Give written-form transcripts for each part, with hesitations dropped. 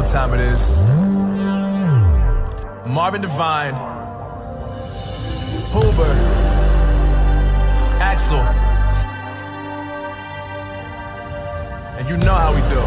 what time it is. Marvin Devine, Huber, Axel, and you know how we do.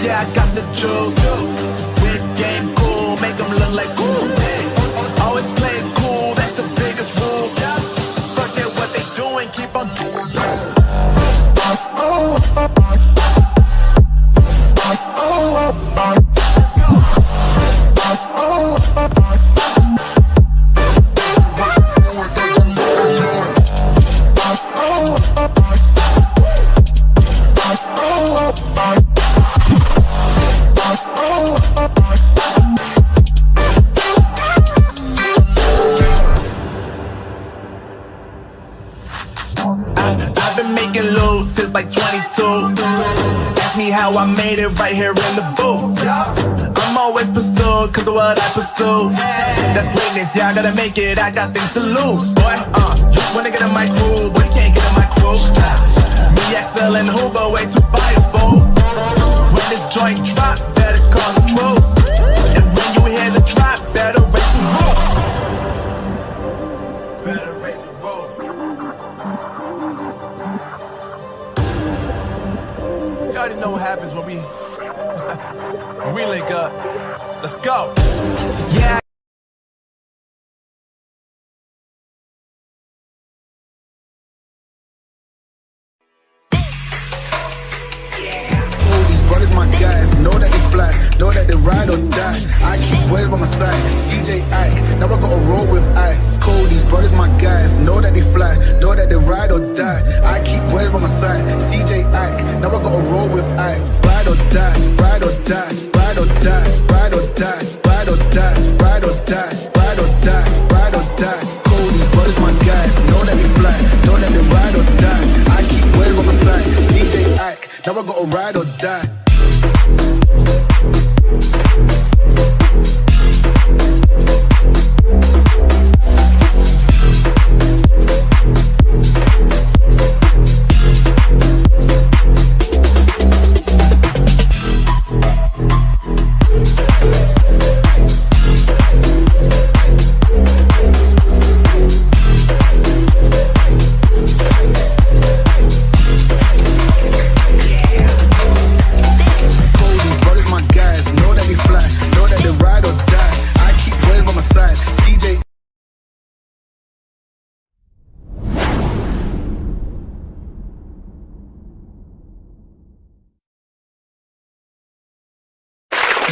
Yeah, I got the juice. Whip game cool, make them look like cool. Always play it cool, that's the biggest rule. Forget what they doing, keep on doing. I've been making loot since like 22. Ask me how I made it right here in the booth. I'm always pursued cause of what I pursue. That's greatness, yeah, I gotta make it, I got things to lose. Boy, just wanna get in my crew, but you can't get in my crew. Me, Axel, and Huber, way too fireable. When this joint drop, better call the troops. And when you hear the drop, better raise the roof. Better raise the roof. You already know what happens when we when we link up. Let's go. Yeah. Brothers, my guys, know that they fly, know that they ride or die. I keep boys by my side, CJ Ike, now I gotta roll with ice. Cody's brothers, my guys, know that they fly, know that they ride or die. I keep boys by my side, CJ Ike, now I gotta roll with ice. Ride or die, ride or die, ride or die, ride or die, ride or die, ride or die, ride or die, ride or die. Cody's brothers, my guys, know that they fly, know that they ride or die. I keep boys by my side, CJ Ike, now I gotta ride or die.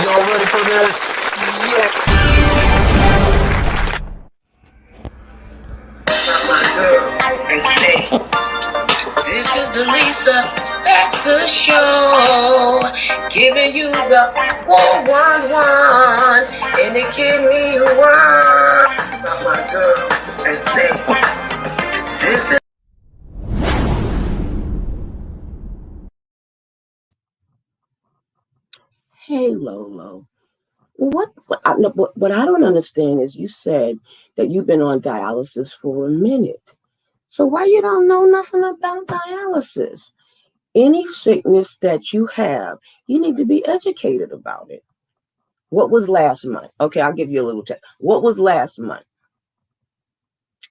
Y'all ready for this? Yeah. This is the Lisa Baxter Show, giving you the 411 and the kidney one. Not my girl, and say, this is. Hey, Lolo. What I don't understand is you said that you've been on dialysis for a minute. So why you don't know nothing about dialysis? Any sickness that you have, you need to be educated about it. What was last month? Okay, I'll give you a little test. What was last month?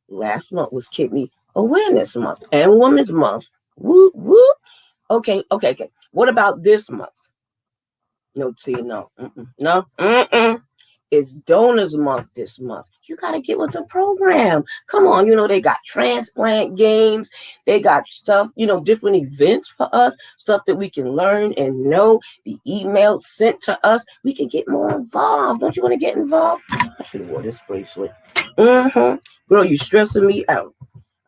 Last month was Kidney Awareness Month and Women's Month. Whoop, whoop. Okay. What about this month? No, no. It's Donors Month this month. You got to get with the program. Come on, they got transplant games. They got stuff, different events for us, stuff that we can learn and know, be emailed, sent to us. We can get more involved. Don't you want to get involved? I should have wore this bracelet. Girl, you're stressing me out.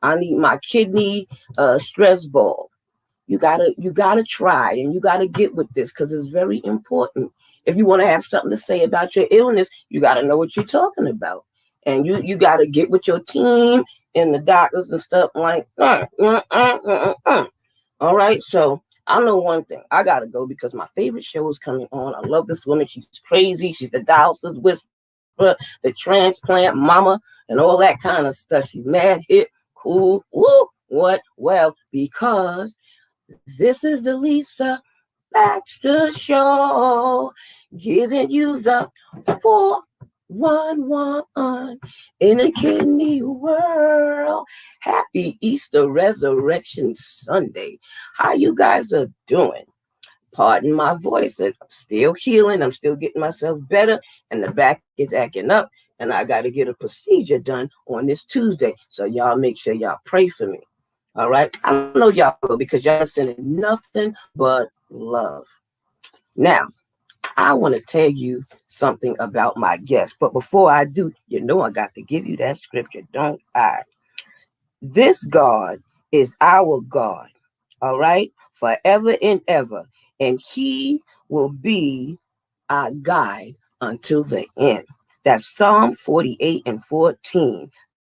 I need my kidney stress ball. You gotta try and you gotta get with this because it's very important. If you want to have something to say about your illness, you gotta know what you're talking about. And you gotta get with your team and the doctors and stuff like that. All right, so I know one thing. I gotta go because my favorite show is coming on. I love this woman. She's crazy. She's the dialysis whisperer, the transplant mama, and all that kind of stuff. She's mad, hip, cool. Woo! What? Well, because this is the Lisa Baxter Show, giving you the 411 in the kidney world. Happy Easter Resurrection Sunday. How you guys are doing? Pardon my voice. I'm still healing. I'm still getting myself better, and the back is acting up. And I got to get a procedure done on this Tuesday. So y'all make sure y'all pray for me. All right. I know y'all will because y'all sending nothing but love. Now, I want to tell you something about my guest. But before I do, you know I got to give you that scripture, don't I? This God is our God, all right, forever and ever. And he will be our guide until the end. That's Psalm 48 and 14.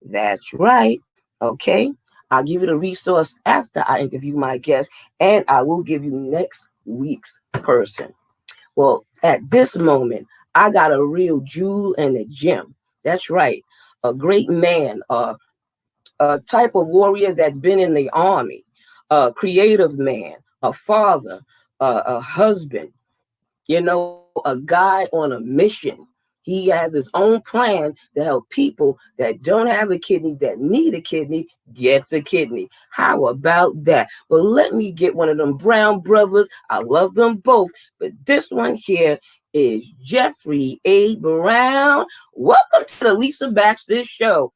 That's right. Okay. I'll give you the resource after I interview my guest, and I will give you next week's person. Well, at this moment, I got a real jewel in the gem. That's right. A great man, a type of warrior that's been in the army, a creative man, a father, a husband, a guy on a mission. He has his own plan to help people that don't have a kidney, that need a kidney, gets a kidney. How about that? Well, let me get one of them Brown brothers. I love them both. But this one here is Jeffrey A. Brown. Welcome to the Lisa Baxter Show.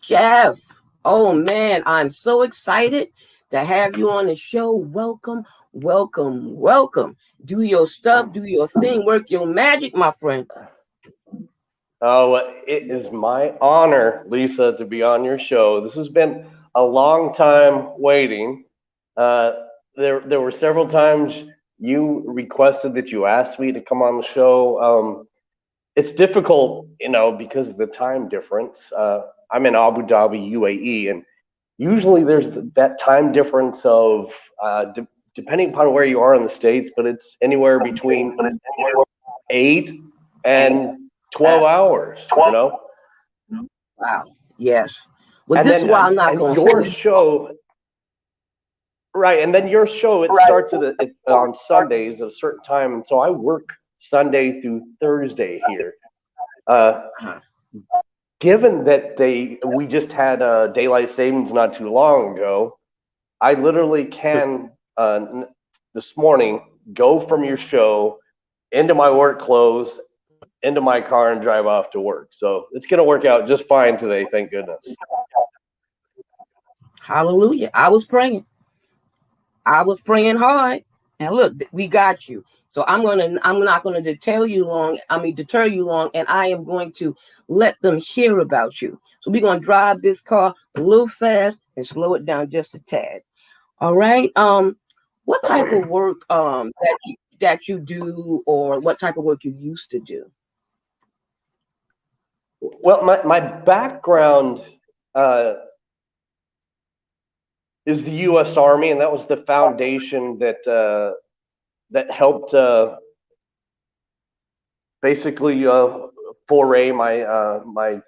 Jeff, oh man, I'm so excited to have you on the show. Welcome, welcome, welcome. Do your stuff, do your thing, work your magic, my friend. Oh, it is my honor, Lisa, to be on your show. This has been a long time waiting. Uh, there were several times you requested that you asked me to come on the show. It's difficult, because of the time difference. I'm in Abu Dhabi, UAE, and usually there's that time difference of, depending upon where you are in the States, but it's anywhere between 8 and 12 hours, Wow. Yes. Well, And this is then why I'm not going your show, right? And then your show, it starts on Sundays at a certain time, and so I work Sunday through Thursday here. Given that we just had daylight savings not too long ago, I literally can this morning go from your show into my work clothes, into my car, and drive off to work. So it's going to work out just fine today, thank goodness. Hallelujah. I was praying hard, and look, we got you. So I'm not gonna deter you long, and I am going to let them hear about you. So we're gonna drive this car a little fast and slow it down just a tad. All right. What type of work that you do, or what type of work you used to do? Well, my background is the U.S. Army, and that was the foundation that helped basically foray my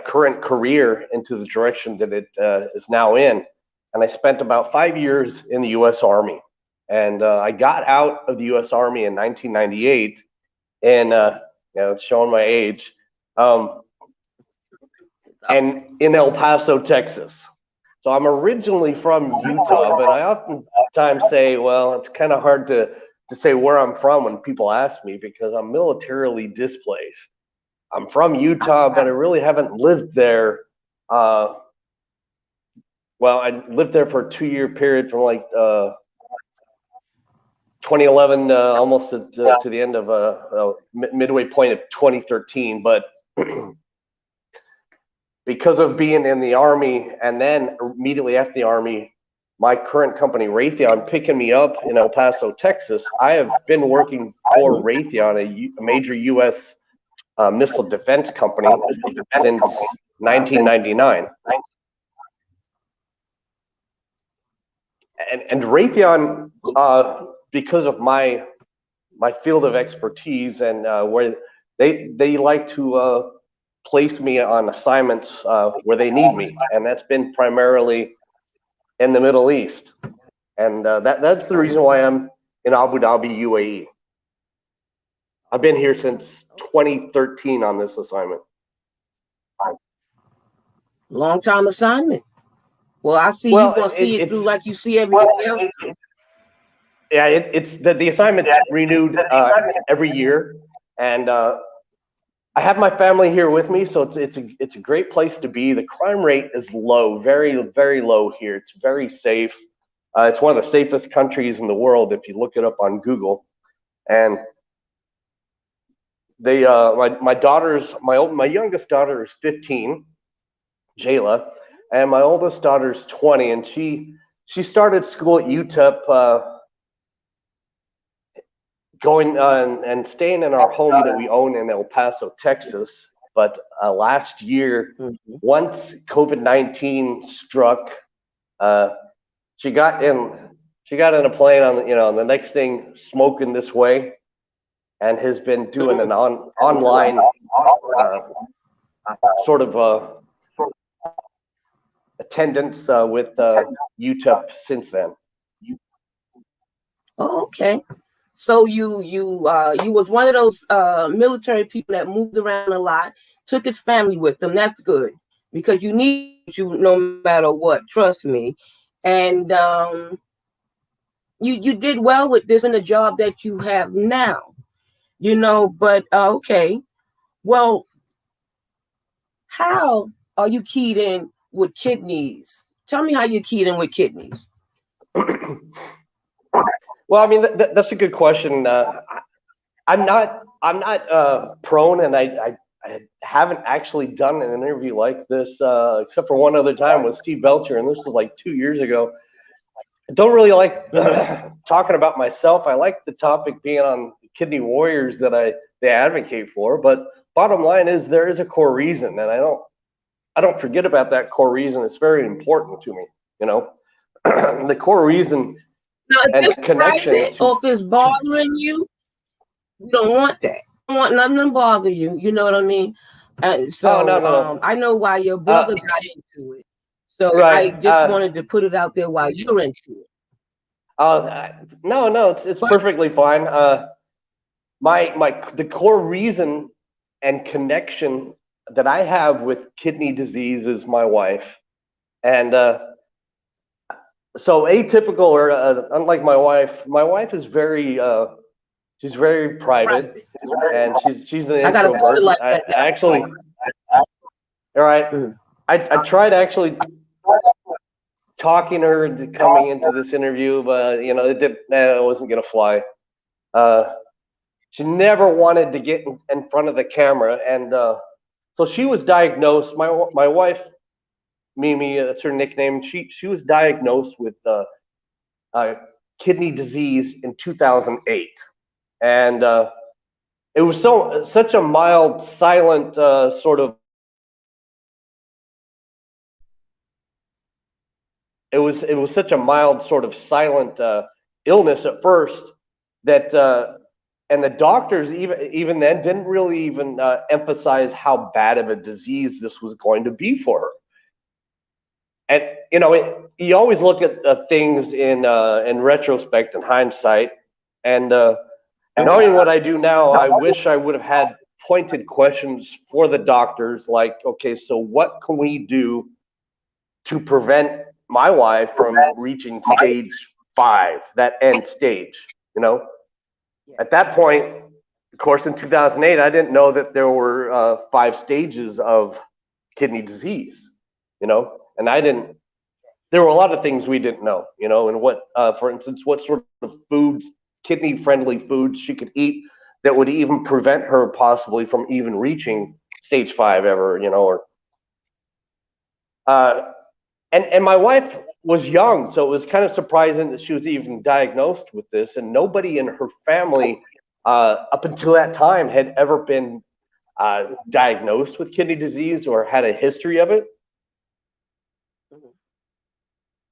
current career into the direction that it is now in. And I spent about 5 years in the U.S. Army, and I got out of the U.S. Army in 1998, and it's showing my age, and in El Paso, Texas. So I'm originally from Utah, but I oftentimes say, well, it's kind of hard to say where I'm from when people ask me, because I'm militarily displaced. I'm from Utah, but I really haven't lived there well, I lived there for a 2-year period from like 2011 almost to the end of midway point of 2013. But because of being in the Army, and then immediately after the Army, my current company, Raytheon, picking me up in El Paso, Texas, I have been working for Raytheon, a major U.S. Missile defense company, since 1999. And Raytheon, because of my field of expertise and where they like to place me on assignments where they need me, and that's been primarily in the Middle East, and that's the reason why I'm in Abu Dhabi, UAE. I've been here since 2013 on this assignment. Long time assignment. Well, I see you gonna see it through like you see everybody else. Yeah, it's the assignment's renewed every year, and I have my family here with me, so it's a great place to be. The crime rate is low, very, very low here. It's very safe. It's one of the safest countries in the world if you look it up on Google. And they my youngest daughter is 15, Jayla, and my oldest daughter is 20, and she started school at UTEP. Going and staying in our home that we own in El Paso, Texas. But last year, once COVID-19 struck, she got in a plane on the next thing, smoking this way, and has been doing an online sort of attendance with UTEP since then. Oh, okay. So you was one of those military people that moved around a lot, took his family with them. That's good, because you need you no matter what. Trust me. And you did well with this in the job that you have now, But okay, well, how are you keyed in with kidneys? Tell me how you keyed in with kidneys. Well, I mean, that's a good question. I'm not prone, and I haven't actually done an interview like this except for one other time with Steve Belcher, and this was like 2 years ago. I don't really like talking about myself. I like the topic being on kidney warriors that they advocate for, but bottom line is there is a core reason, and I don't forget about that core reason. It's very important to me, the core reason. Now, if and it's the connection private, or if it's bothering you, you don't want that. You don't want nothing to bother you. You know what I mean? And so no. I know why your brother got into it. So right, I just wanted to put it out there why you're into it. No, it's perfectly fine. The core reason and connection that I have with kidney disease is my wife, and so atypical, or unlike my wife is very she's very private, and she's an introvert. Like that. Actually, all right. I tried actually talking her into coming into this interview, but it wasn't gonna fly. She never wanted to get in front of the camera, and so she was diagnosed. My wife, Mimi, that's her nickname. She was diagnosed with kidney disease in 2008, and it was such a mild, silent sort of. It was such a mild, sort of silent illness at first that, and the doctors even then didn't really even emphasize how bad of a disease this was going to be for her. And you always look at things in retrospect and hindsight. And knowing what I do now, I wish I would have had pointed questions for the doctors, like, okay, so what can we do to prevent my wife from reaching stage 5, that end stage? At that point, of course, in 2008, I didn't know that there were 5 stages of kidney disease. And I didn't there were a lot of things we didn't know, and what, for instance, what sort of foods, kidney-friendly foods she could eat that would even prevent her possibly from even reaching stage 5 ever, or and my wife was young, so it was kind of surprising that she was even diagnosed with this, and nobody in her family up until that time had ever been diagnosed with kidney disease or had a history of it.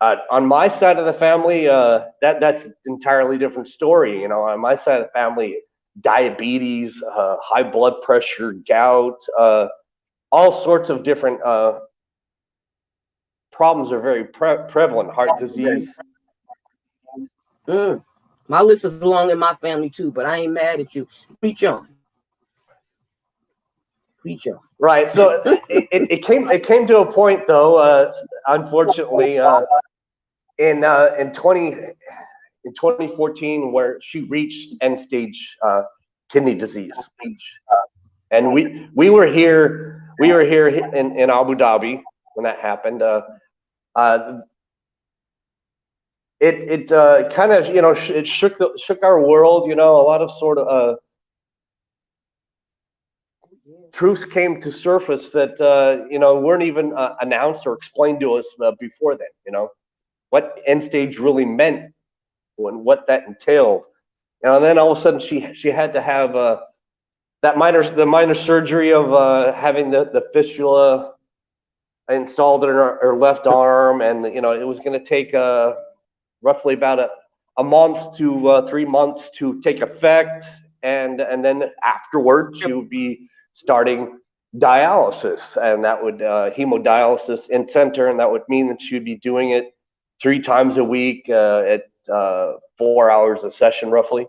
On my side of the family, that's an entirely different story. On my side of the family, diabetes, high blood pressure, gout, all sorts of different problems are very prevalent. Heart disease. My list is long in my family too, but I ain't mad at you. Preach on. Preach on. Right. So it came to a point though, unfortunately, in 2014, where she reached end stage kidney disease, and we were here in Abu Dhabi when that happened. It kind of it shook our world. A lot of sort of truths came to surface that weren't even announced or explained to us before then. What end stage really meant and what that entailed. And then all of a sudden she had to have the minor surgery of having the fistula installed in her left arm, and it was going to take roughly about a month to 3 months to take effect, and then afterwards she would be starting dialysis, and that would hemodialysis in center, and that would mean that she would be doing it 3 times a week at 4 hours a session roughly.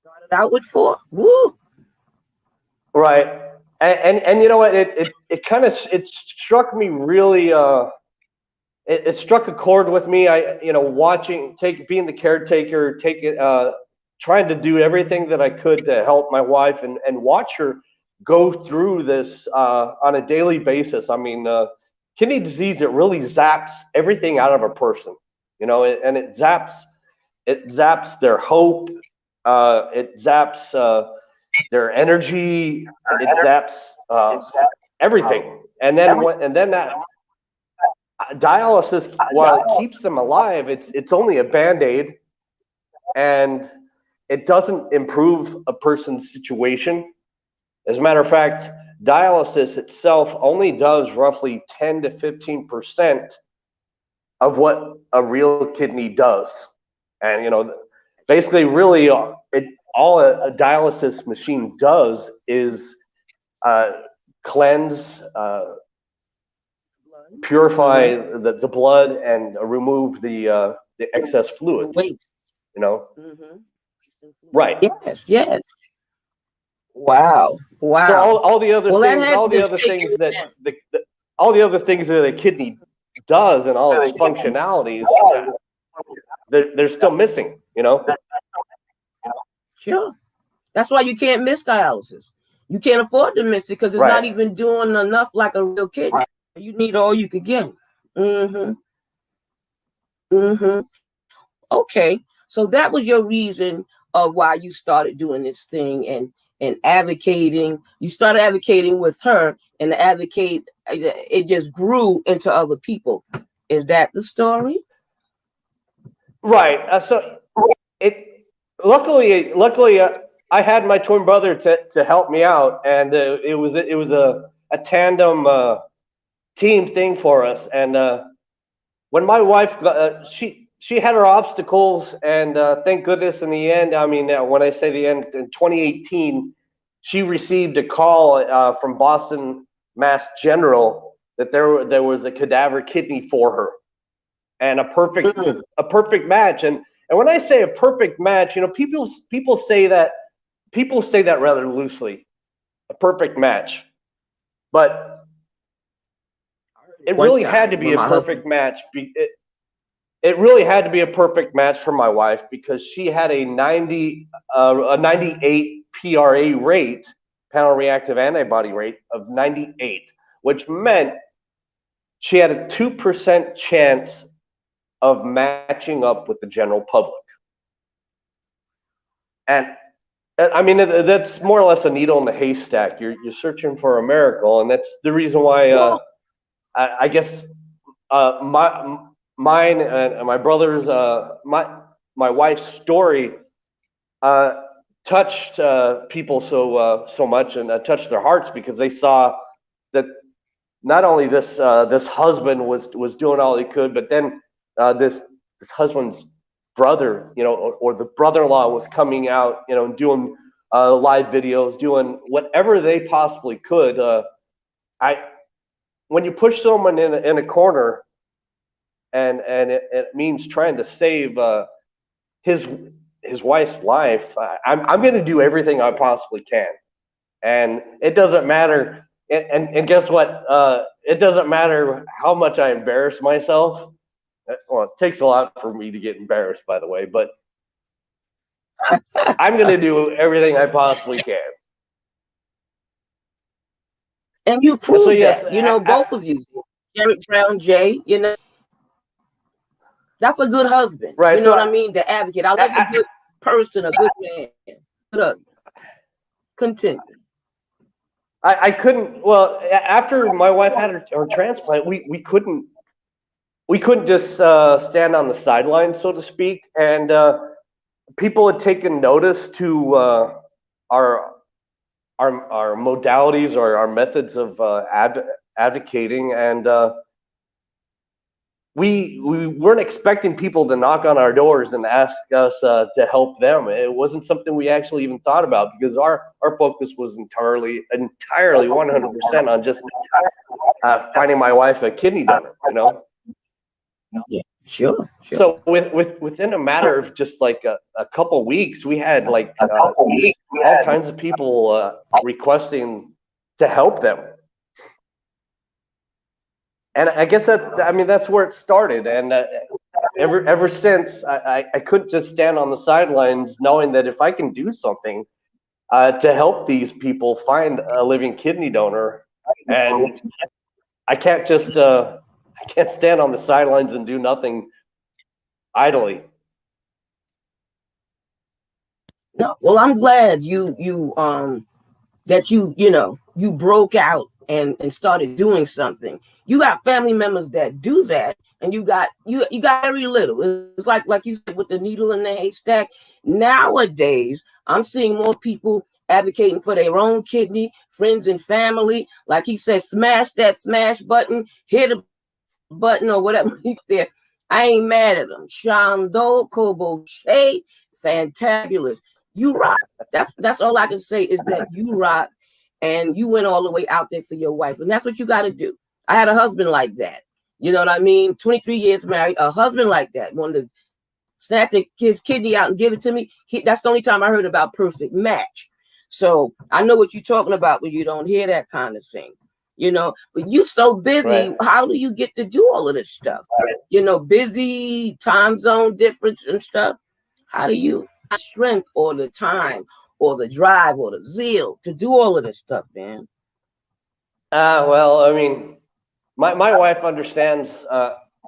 Started out with 4. Woo! Right. And you know what, it kind of struck me really it struck a chord with me. Being the caretaker, trying to do everything that I could to help my wife and watch her go through this on a daily basis. I mean, kidney disease, it really zaps everything out of a person, and it zaps their hope, it zaps their energy, it zaps everything. And then that dialysis, while it keeps them alive, it's only a Band-Aid, and it doesn't improve a person's situation. As a matter of fact, dialysis itself only does roughly 10 to 15% of what a real kidney does. And basically, really, all a dialysis machine does is cleanse, purify the blood, and remove the excess fluids. Mm-hmm. Right. Yes. Wow. So all the other things that a kidney does and all its functionalities, they're still missing. Sure. That's why you can't miss dialysis. You can't afford to miss it because it's not even doing enough like a real kidney. You need all you could get. Okay. So that was your reason of why you started doing this thing and advocating. You started advocating with her, and it just grew into other people. Is that the story? Right. So luckily, I had my twin brother to help me out, and it was a tandem team thing for us. And when my wife got, she had her obstacles, and thank goodness in the end, I mean, when I say the end, in 2018, she received a call from Boston Mass General that there was a cadaver kidney for her, and a perfect match. And when I say a perfect match, people say that rather loosely, a perfect match, but it really had to be a perfect match. It really had to be a perfect match for my wife, because she had a 98 PRA rate, panel reactive antibody rate of 98, which meant she had a 2% chance of matching up with the general public. And I mean, that's more or less a needle in the haystack. You're searching for a miracle, and that's the reason why I guess mine and my brother's my wife's story touched people so much, and touched their hearts, because they saw that not only this husband was doing all he could, but then this husband's brother, or the brother-in-law was coming out, and doing live videos, doing whatever they possibly could. When you push someone in a corner, and it means trying to save his wife's life, I'm going to do everything I possibly can, and it doesn't matter. And guess what? It doesn't matter how much I embarrass myself. Well, it takes a lot for me to get embarrassed, by the way, but I'm going to do everything I possibly can. And you proved So, yes, that, both of you, Jared Brown, Jay, that's a good husband. Right, You know what I mean? The advocate. I love a good person, a good man. Good husband. Continue. I couldn't. Well, after my wife had her transplant, we couldn't just stand on the sidelines, so to speak. And people had taken notice to our modalities, or our methods of advocating, and we weren't expecting people to knock on our doors and ask us to help them. It wasn't something we actually even thought about, because our focus was entirely 100% on just finding my wife a kidney donor. Yeah, sure. So within a matter of just like a couple weeks, we had like all kinds of people requesting to help them. And I guess that's where it started. And ever since, I couldn't just stand on the sidelines knowing that if I can do something to help these people find a living kidney donor, and I can't just I can't stand on the sidelines and do nothing idly. No, well, I'm glad you that you broke out and started doing something. You got family members that do that, and you got very little. It's like you said, with the needle in the haystack. Nowadays, I'm seeing more people advocating for their own kidney, friends and family. Like he said, smash that smash button, hit a button or whatever there. I ain't mad at them. Shando Kobo Shay, fantabulous. You rock. That's all I can say is that you rock, and you went all the way out there for your wife, and that's what you got to do. I had a husband like that. You know what I mean? 23 years married, a husband like that wanted to snatch his kidney out and give it to me. That's the only time I heard about perfect match. So I know what you're talking about when you don't hear that kind of thing. But you so busy. Right. How do you get to do all of this stuff? Busy, time zone difference and stuff. How do you have strength or the time or the drive or the zeal to do all of this stuff, man? Well, I mean, my wife understands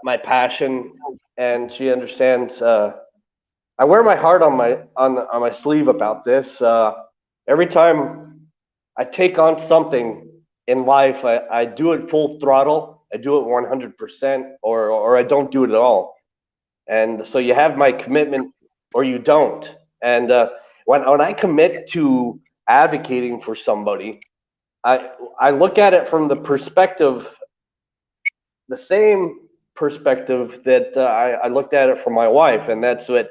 my passion, and she understands. I wear my heart on my sleeve about this. Every time I take on something in life, I do it full throttle. I do it 100%, or I don't do it at all. And so you have my commitment, or you don't. And when I commit to advocating for somebody, I look at it from the same perspective that I looked at it from my wife, and that's what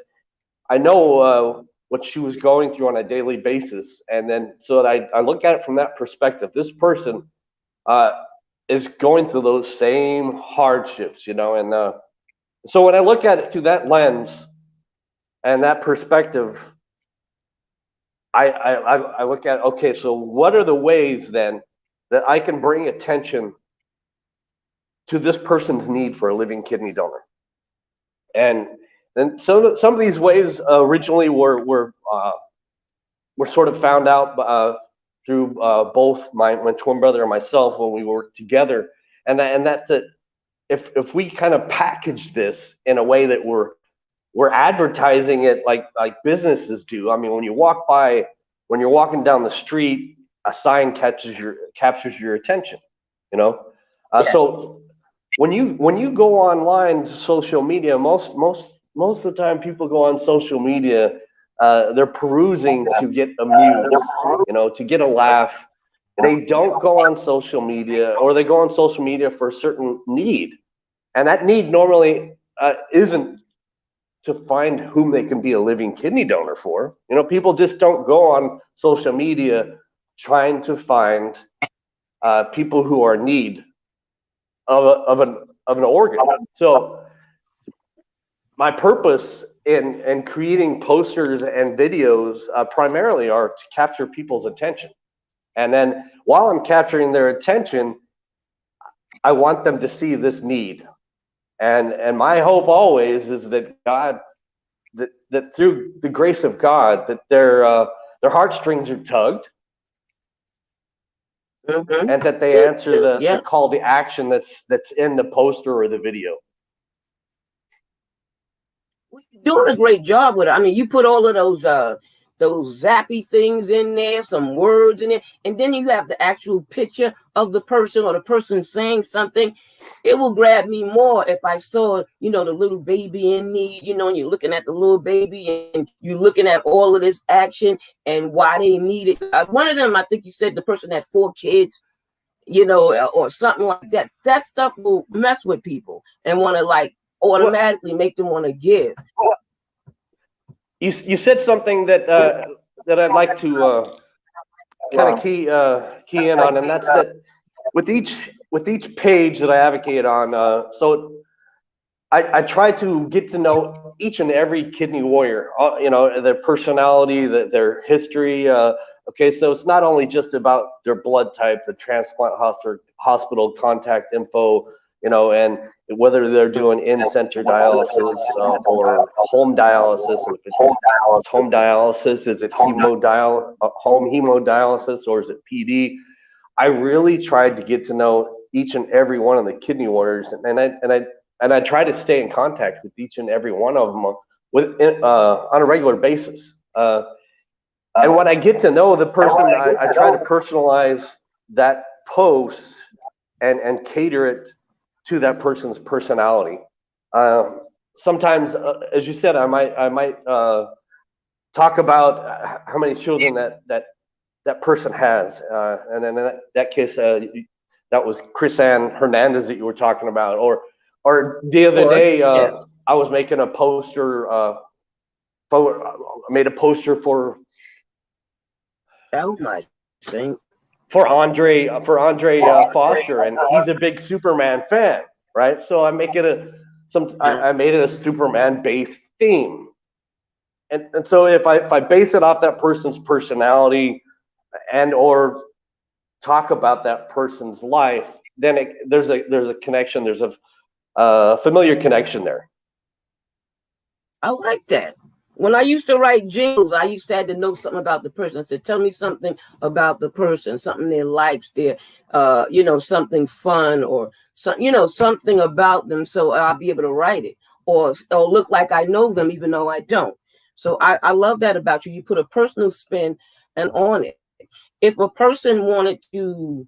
I know what she was going through on a daily basis. And then so that I look at it from that perspective. This person is going through those same hardships, and so when I look at it through that lens and that perspective, I look at, okay, so what are the ways then that I can bring attention to this person's need for a living kidney donor? And some of these ways originally were sort of found out through both my twin brother and myself when we worked together, and that's it. if we kind of package this in a way that we're advertising it like businesses do. I mean, when you're walking down the street, a sign captures your attention, you know. So when you go online to social media, most of the time people go on social media, they're perusing to get amused, you know, to get a laugh. They don't go on social media, or they go on social media for a certain need, and that need normally isn't to find whom they can be a living kidney donor for. You know, people just don't go on social media trying to find people who are in need of an organ. So my purpose in creating posters and videos primarily are to capture people's attention. And then while I'm capturing their attention, I want them to see this need. And my hope always is that God, that through the grace of God, that their heartstrings are tugged, and that they answer the call to action that's in the poster or the video. You're doing a great job with it. I mean, you put all of those zappy things in there, some words in it, and then you have the actual picture of the person or the person saying something. It will grab me more if I saw, you know, the little baby in need, you know, and you're looking at the little baby and you're looking at all of this action and why they need it. One of them, I think you said the person had 4 kids, you know, or something like that. That stuff will mess with people and want to like automatically make them want to give. You said something that I'd like to kind of key in on, and that's that with each page that I advocate on. So I try to get to know each and every kidney warrior, you know, their personality, their history. Okay, so it's not only just about their blood type, the transplant hospital contact info, you know, and whether they're doing in-center dialysis or home dialysis. And if it's home dialysis, is it home hemodialysis, or is it PD? I really tried to get to know each and every one of the kidney warriors, and I try to stay in contact with each and every one of them on a regular basis. And when I get to know the person, I try to personalize that post and cater it to that person's personality. Sometimes, as you said, I might talk about how many children that person has, and then in that case, that was Chris Ann Hernandez that you were talking about, or the other day, I was making a poster. Made a poster for. Oh my thing. For Andre Foster, and he's a big Superman fan, right? So I make it I made it a Superman based theme, and so if I base it off that person's personality and or talk about that person's life, then there's a connection, there's a familiar connection there. I like that. When I used to write jingles, I used to have to know something about the person. I said, tell me something about the person, something they likes, their, you know, something fun or you know, something about them, so I'll be able to write it or look like I know them, even though I don't. So I love that about you. You put a personal spin and on it. If a person wanted to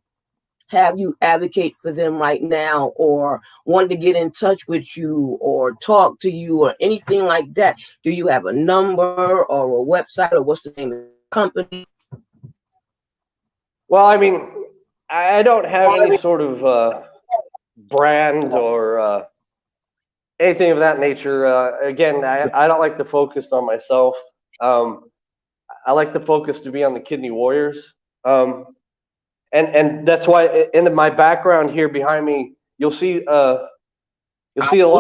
have you advocate for them right now, or wanted to get in touch with you or talk to you or anything like that, do you have a number or a website, or what's the name of the company? Well, I mean, I don't have any sort of brand or anything of that nature. Again, I don't like to focus on myself. I like the focus to be on the kidney warriors. And that's why in my background here behind me, you'll see a lot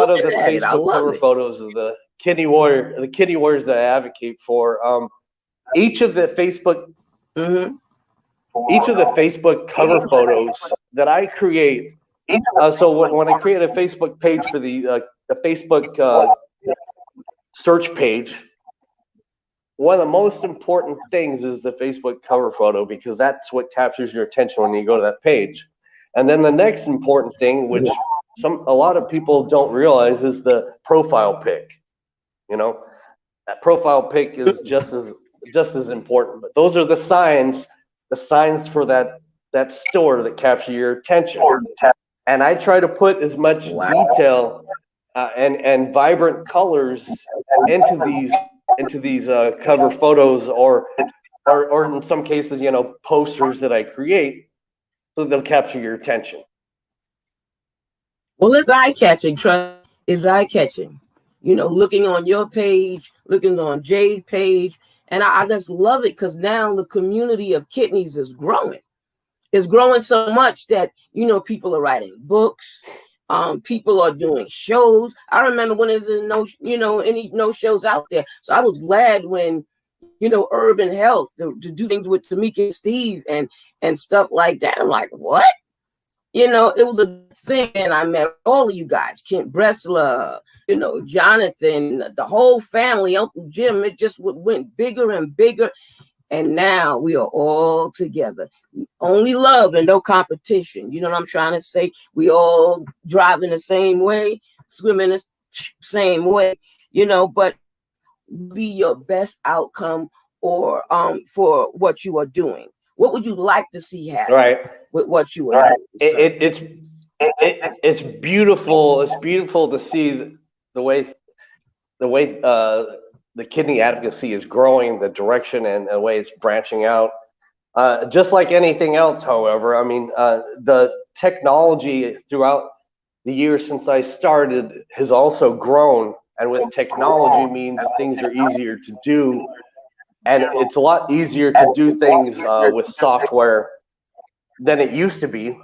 of the Facebook cover photos of the kidney warriors that I advocate for. Each of the Facebook cover photos that I create. So when I create a Facebook page for the Facebook search page, one of the most important things is the Facebook cover photo, because that's what captures your attention when you go to that page. And then the next important thing, which a lot of people don't realize is the profile pic. You know, that profile pic is just as important. But those are the signs for that store that capture your attention. And I try to put as much detail and vibrant colors into these cover photos, or in some cases, you know, posters that I create, so they'll capture your attention. Well, it's eye catching. Trust, it's eye catching. You know, looking on your page, looking on Jay's page, and I just love it because now the community of kidneys is growing. It's growing so much that, you know, people are writing books. People are doing shows. I remember when there's no shows out there. So I was glad when, you know, Urban Health to do things with Tamika and Steve and stuff like that. I'm like, what? You know, it was a thing, and I met all of you guys, Kent Bressler, you know, Jonathan, the whole family, Uncle Jim. It just went bigger and bigger, and now we are all together. Only love and no competition. You know what I'm trying to say? We all driving the same way, swimming the same way, you know, but be your best outcome or for what you are doing. What would you like to see happen? Right. With what you are doing? It's beautiful. It's beautiful to see the way the kidney advocacy is growing, the direction and the way it's branching out. Just like anything else, however, I mean, the technology throughout the years since I started has also grown, and with technology means things are easier to do, and it's a lot easier to do things with software than it used to be,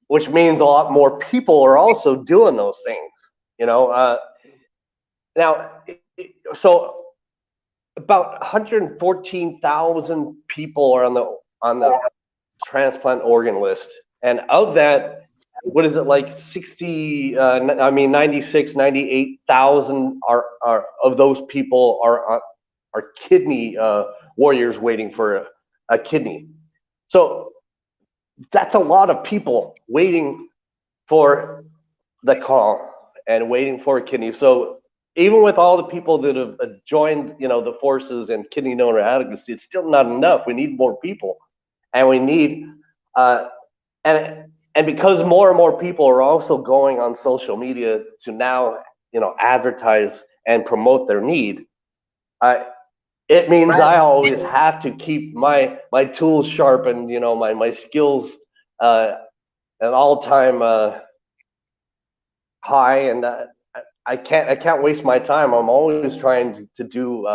which means a lot more people are also doing those things, you know. Now, so about 114,000 people are on the transplant organ list, and of that, what is it, like 98,000 are of those people are kidney warriors waiting for a kidney. So that's a lot of people waiting for the call and waiting for a kidney. So even with all the people that have joined, you know, the forces and kidney donor advocacy, it's still not enough. We need more people, and we need and because more and more people are also going on social media to now, you know, advertise and promote their need, it means I always have to keep my tools sharp and, you know, my skills at all-time high, and I can't waste my time. I'm always trying to do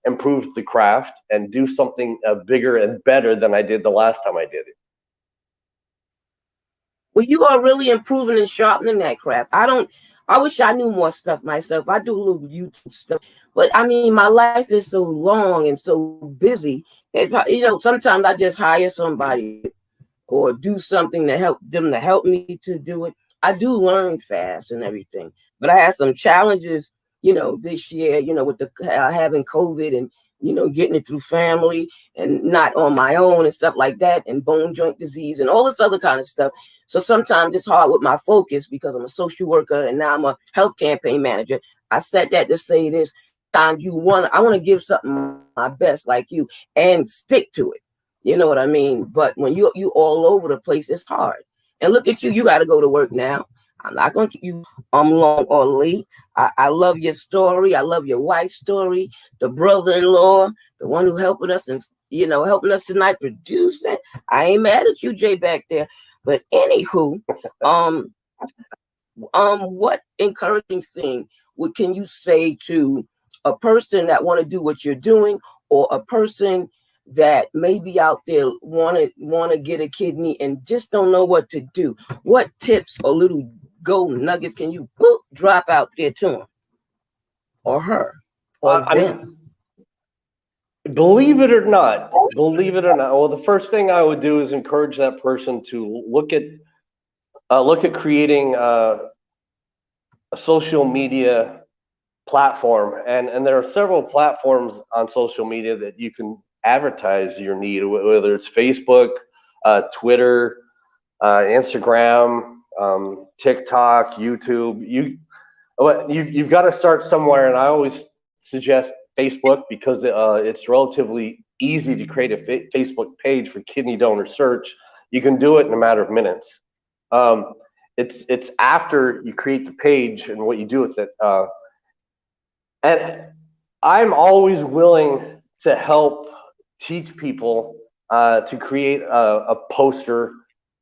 improve the craft and do something bigger and better than I did the last time I did it. Well, you are really improving and sharpening that craft. I wish I knew more stuff myself. I do a little YouTube stuff, but I mean, my life is so long and so busy. It's, you know, sometimes I just hire somebody or do something to help them to help me to do it. I do learn fast and everything, but I had some challenges, you know, this year, you know, with the having COVID and, you know, getting it through family and not on my own and stuff like that, and bone joint disease and all this other kind of stuff. So sometimes it's hard with my focus because I'm a social worker and now I'm a health campaign manager. I said that to say this: time I want to give something my best like you and stick to it. You know what I mean? But when you all over the place, it's hard. And look at you, you got to go to work now. I'm not going to keep you long or late. I love your story. I love your wife's story. The brother-in-law, the one who helping us and, you know, helping us tonight producing. I ain't mad at you, Jay, back there. But anywho, what encouraging thing can you say to a person that want to do what you're doing, or a person that may be out there want to get a kidney and just don't know what to do? What tips or little gold nuggets can you drop out there to him or her or them? Believe it or not, well, the first thing I would do is encourage that person to look at creating a social media platform, and there are several platforms on social media that you can advertise your need, whether it's Facebook, Twitter, Instagram, TikTok, YouTube. You've got to start somewhere, and I always suggest Facebook because it's relatively easy to create a Facebook page for kidney donor search. You can do it in a matter of minutes. It's after you create the page and what you do with it. And I'm always willing to help teach people to create a poster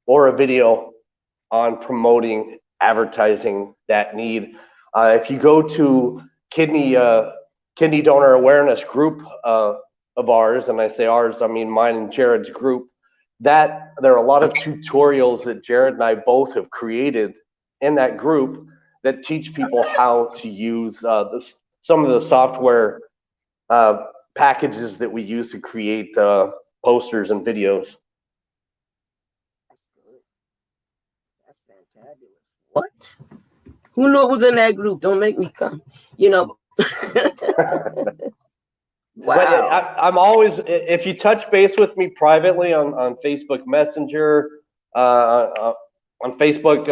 or a video on promoting advertising that need. If you go to kidney donor awareness group of ours, and I say ours, I mean mine and Jared's group, that there are a lot of tutorials that Jared and I both have created in that group that teach people how to use some of the software packages that we use to create posters and videos. That's fantabulous. What? Who knew it was in that group? Don't make me come. You know. Wow. But I'm always, if you touch base with me privately on Facebook Messenger, on Facebook,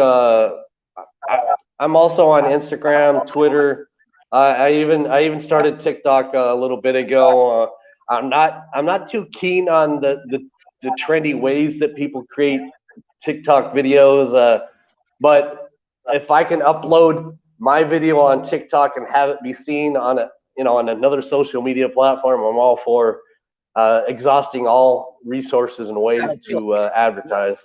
I'm also on Instagram, Twitter. I even started TikTok a little bit ago. I'm not too keen on the trendy ways that people create TikTok videos, but if I can upload my video on TikTok and have it be seen on another social media platform, I'm all for exhausting all resources and ways to advertise.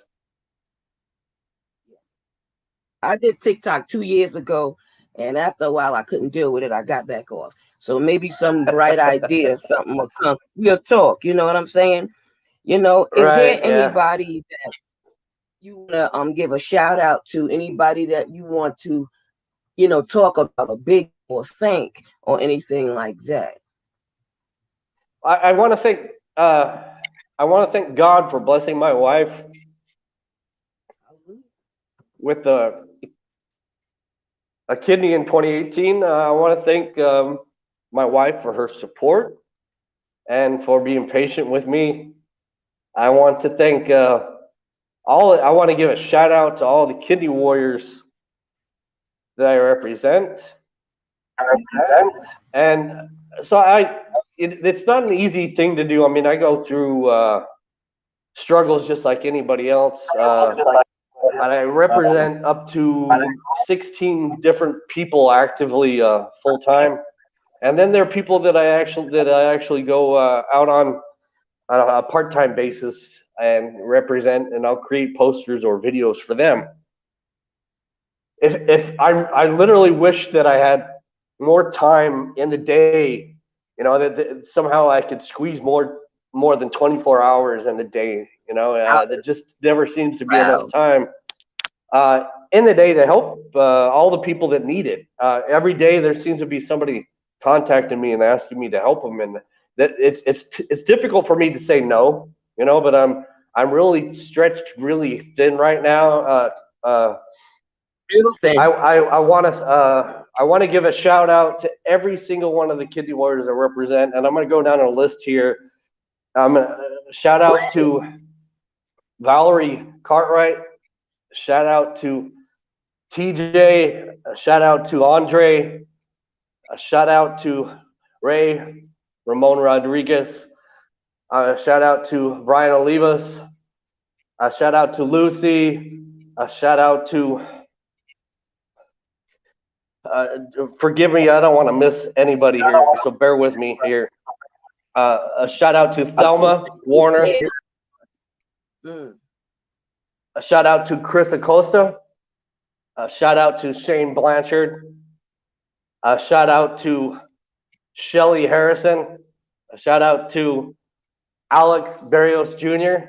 I did TikTok 2 years ago, and after a while I couldn't deal with it. I got back off. So maybe some bright idea, something will come. We'll talk. You know what I'm saying? You know, is there anybody that you want to give a shout out to? Anybody that you want to, talk about a big or thank or anything like that? I want to thank God for blessing my wife with a kidney in 2018. I want to thank my wife for her support and for being patient with me. I want to thank I want to give a shout out to all the kidney warriors that I represent. And so it's not an easy thing to do. I mean, I go through struggles just like anybody else. And I represent up to 16 different people actively full time. And then there are people that I actually go out on a part-time basis and represent, and I'll create posters or videos for them. If I literally wish that I had more time in the day, that somehow I could squeeze more than 24 hours in a day. There just never seems to be enough time in the day to help all the people that need it. Every day there seems to be somebody contacting me and asking me to help them, and that it's difficult for me to say no, but I'm really stretched really thin right now. I want to give a shout out to every single one of the kidney warriors I represent, and I'm going to go down a list here. I'm going to shout out to Valerie Cartwright, shout out to TJ, a shout out to Andre, a shout out to Ray Ramon Rodriguez, a shout out to Brian Olivas, a shout out to Lucy, a shout out to forgive me, I don't want to miss anybody here, so bear with me here. A shout out to Thelma Warner. A shout out to Chris Acosta. A shout out to Shane Blanchard. A shout out to Shelly Harrison. A shout out to Alex Barrios Jr.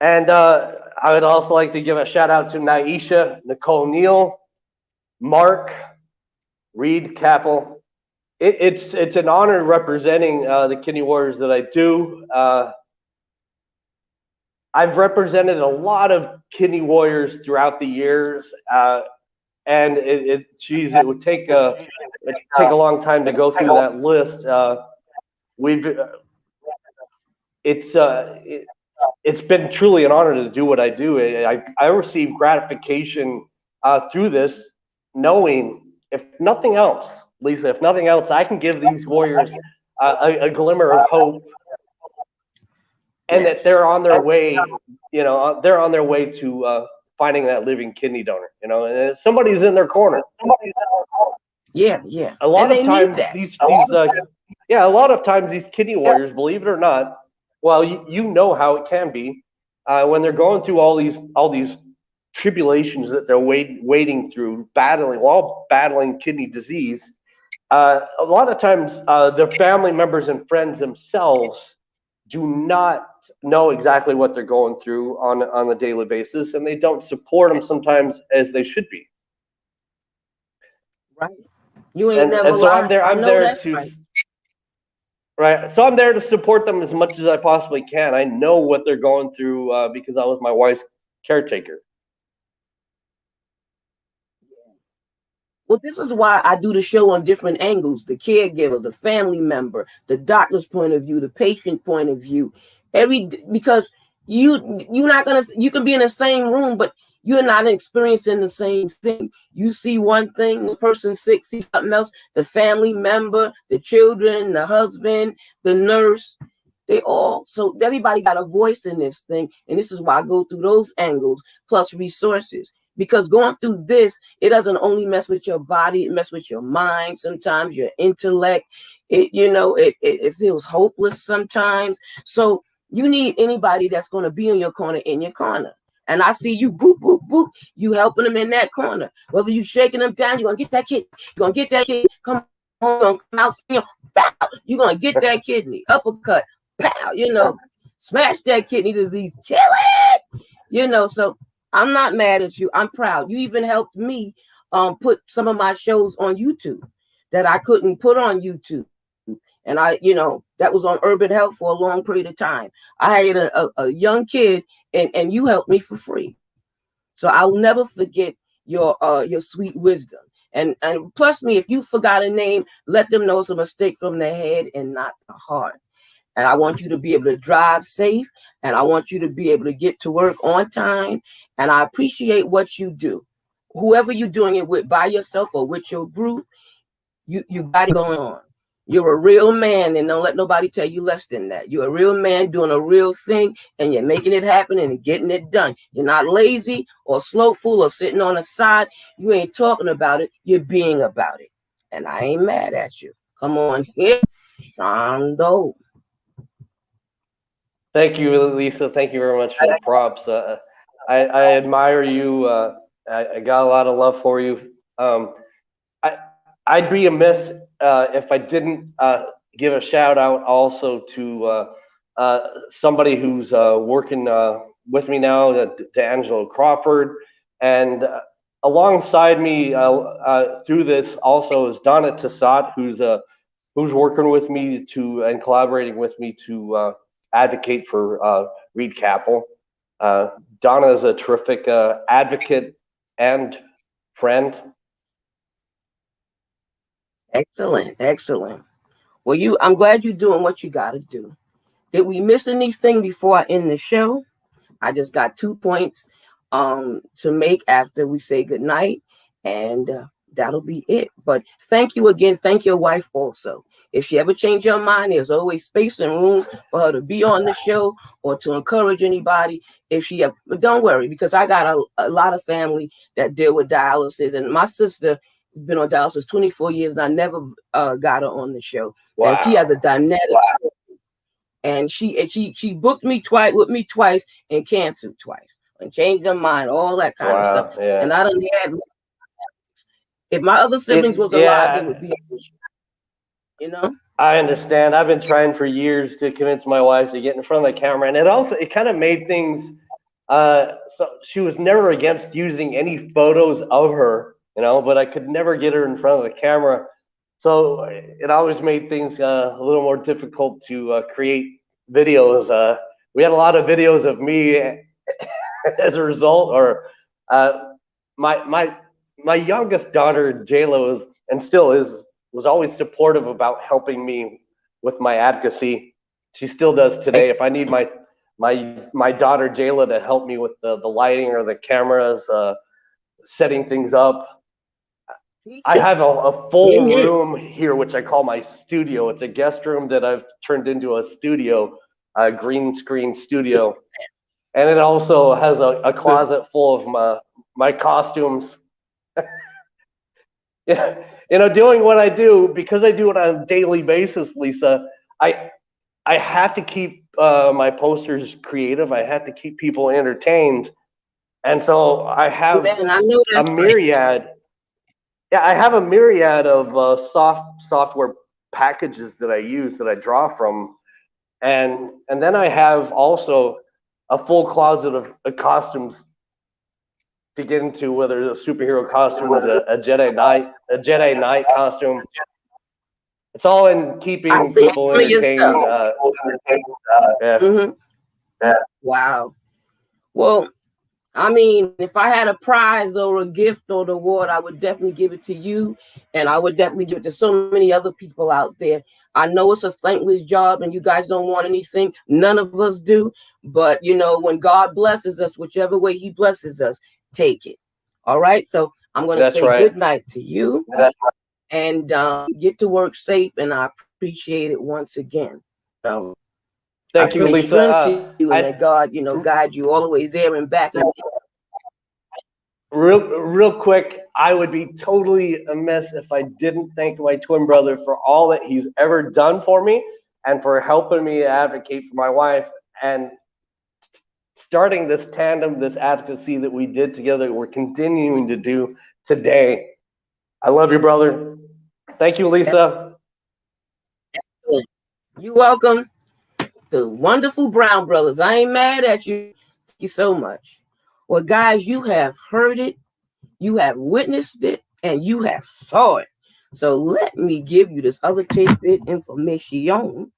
And I would also like to give a shout out to Naisha, Nicole Neal, Mark, Reed Capel. It's an honor representing the Kidney Warriors that I do. I've represented a lot of Kidney Warriors throughout the years, and it would take a long time to go through it's been truly an honor to do what I do. I receive gratification through this, knowing, if nothing else, Lisa, if nothing else, I can give these warriors a glimmer of hope, and that they're on their way. They're on their way to finding that living kidney donor. And somebody's in their corner. Yeah. A lot of times a lot of times these kidney warriors, believe it or not, well, you know how it can be when they're going through all these tribulations that they're wading through, battling kidney disease. A lot of times, their family members and friends themselves do not know exactly what they're going through on a daily basis, and they don't support them sometimes as they should be. Right. You ain't never and so lied. I'm there to. Right. So I'm there to support them as much as I possibly can. I know what they're going through because I was my wife's caretaker. Well, this is why I do the show on different angles: the caregiver, the family member, the doctor's point of view, the patient point of view. Because you can be in the same room, but you're not experiencing the same thing. You see one thing, the person sick sees something else, the family member, the children, the husband, the nurse, so everybody got a voice in this thing. And this is why I go through those angles plus resources. Because going through this, it doesn't only mess with your body, it messes with your mind, sometimes your intellect. It feels hopeless sometimes. So you need anybody that's going to be in your corner. And I see you, boop, boop, boop, you helping them in that corner. Whether you shaking them down, you're going to get that kid. You're going to get that kid. Come on, come out, bow. You're going to get that kidney. Uppercut, pow, smash that kidney disease. Kill it. So I'm not mad at you. I'm proud. You even helped me put some of my shows on YouTube that I couldn't put on YouTube. And that was on Urban Health for a long period of time. I had a young kid, and you helped me for free. So I will never forget your sweet wisdom. And plus me, if you forgot a name, let them know it's a mistake from the head and not the heart. And I want you to be able to drive safe, and I want you to be able to get to work on time. And I appreciate what you do. Whoever you're doing it with, by yourself or with your group, you got it going on. You're a real man, and don't let nobody tell you less than that. You're a real man doing a real thing, and you're making it happen and getting it done. You're not lazy or slowful or sitting on the side. You ain't talking about it. You're being about it. And I ain't mad at you. Come on here, Shondo. Thank you, Lisa. Thank you very much for the props. I admire you. I got a lot of love for you. I'd be amiss if I didn't give a shout out also to somebody who's working with me now, to Angelo Crawford, and alongside me through this also is Donna Tassat, who's working with me and collaborating with me to advocate for Reed Capel. Donna is a terrific advocate and friend. Excellent. Well, I'm glad you're doing what you got to do. Did we miss anything before I end the show? I just got 2 points to make after we say goodnight, and that'll be it. But thank you again. Thank your wife also. If she ever changes her mind, there's always space and room for her to be on the show or to encourage anybody. But don't worry, because I got a lot of family that deal with dialysis, and my sister has been on dialysis 24 years, and I never got her on the show. Wow. And she has a dynamic story. And she booked me twice and canceled twice and changed her mind, all that kind of stuff. Yeah. And I done had, if my other siblings was alive, they would be on the show. I understand. I've been trying for years to convince my wife to get in front of the camera, and it kind of made things so she was never against using any photos of her, but I could never get her in front of the camera. So it always made things a little more difficult to create videos. We had a lot of videos of me as a result, or my youngest daughter, Jayla, was always supportive about helping me with my advocacy. She still does today. If I need my my daughter Jayla to help me with the lighting or the cameras, setting things up. I have a full room here, which I call my studio. It's a guest room that I've turned into a studio, a green screen studio. And it also has a closet full of my costumes. Yeah, doing what I do, because I do it on a daily basis, Lisa, I have to keep my posters creative. I have to keep people entertained. And so I have a myriad. Yeah, I have a myriad of software packages that I use, that I draw from. And then I have also a full closet of costumes to get into, whether it's a superhero costume or a Jedi Knight costume. It's all in keeping people entertained. Yeah. Wow. Well, I mean, if I had a prize or a gift or an award, I would definitely give it to you, and I would definitely give it to so many other people out there. I know it's a thankless job, and you guys don't want anything. None of us do. But, when God blesses us, whichever way he blesses us, take it. All right? So I'm going to say good night to you, and get to work safe, and I appreciate it once again. Thank you, Lisa. And that God, guide you all the way there and back. Real quick, I would be totally amiss if I didn't thank my twin brother for all that he's ever done for me, and for helping me advocate for my wife, and starting this tandem, this advocacy that we did together, we're continuing to do today. I love you, brother. Thank you, Lisa. You're welcome. The wonderful Brown brothers. I ain't mad at you. Thank you so much. Well, guys, you have heard it, you have witnessed it, and you have saw it. So let me give you this other tidbit information.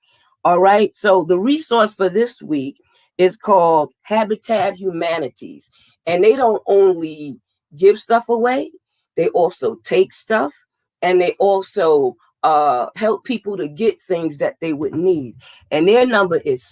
All right. So the resource for this week is called Habitat Humanities. And they don't only give stuff away, they also take stuff, and they also help people to get things that they would need. And their number is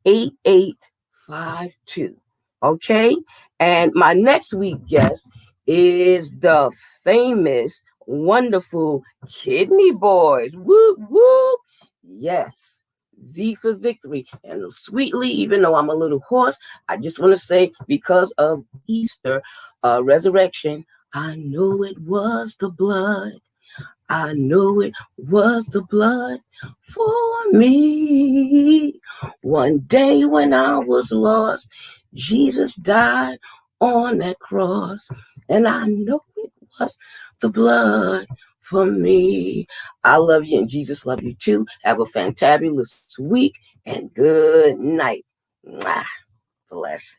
646-779-8852. Okay. And my next week guest is the famous, wonderful Kidney Boys. Whoop, whoop. Yes. V for victory. And sweetly, even though I'm a little hoarse, I just want to say, because of Easter resurrection, I know it was the blood. I know it was the blood for me. One day when I was lost, Jesus died on that cross. And I know it was the blood for me. I love you, and Jesus love you too. Have a fantabulous week, and good night. Mwah. Blessings.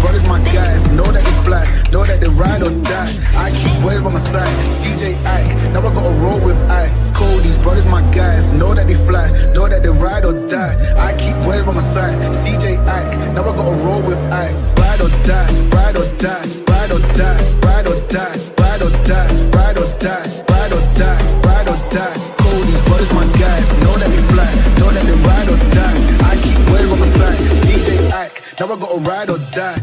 Brothers, my guys, know that they fly, know that they ride or die. I keep boys by my side, CJ Ike, now I gotta roll with ice. Cody's brothers, my guys, know that they fly, know that they ride or die. I keep boys by my side, CJ Ike, now I gotta roll with ice. Ride or die, ride or die, ride or die, ride or die, ride or die, ride or die, ride or die, ride or die. Cody's brothers, my guys, know that they fly, know that they ride or die. I keep boys by my side, CJ Ike, now I gotta ride or die.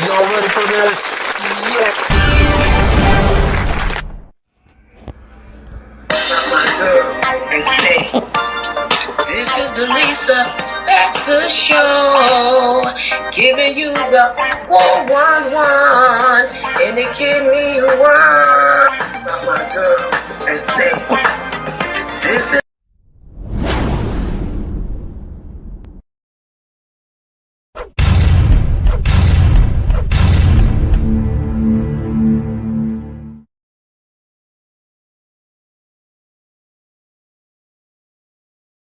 Y'all ready for this? Yeah. This is the Lisa Baxter Show, giving you the 411 in Can you give me a word about my girl and say, this is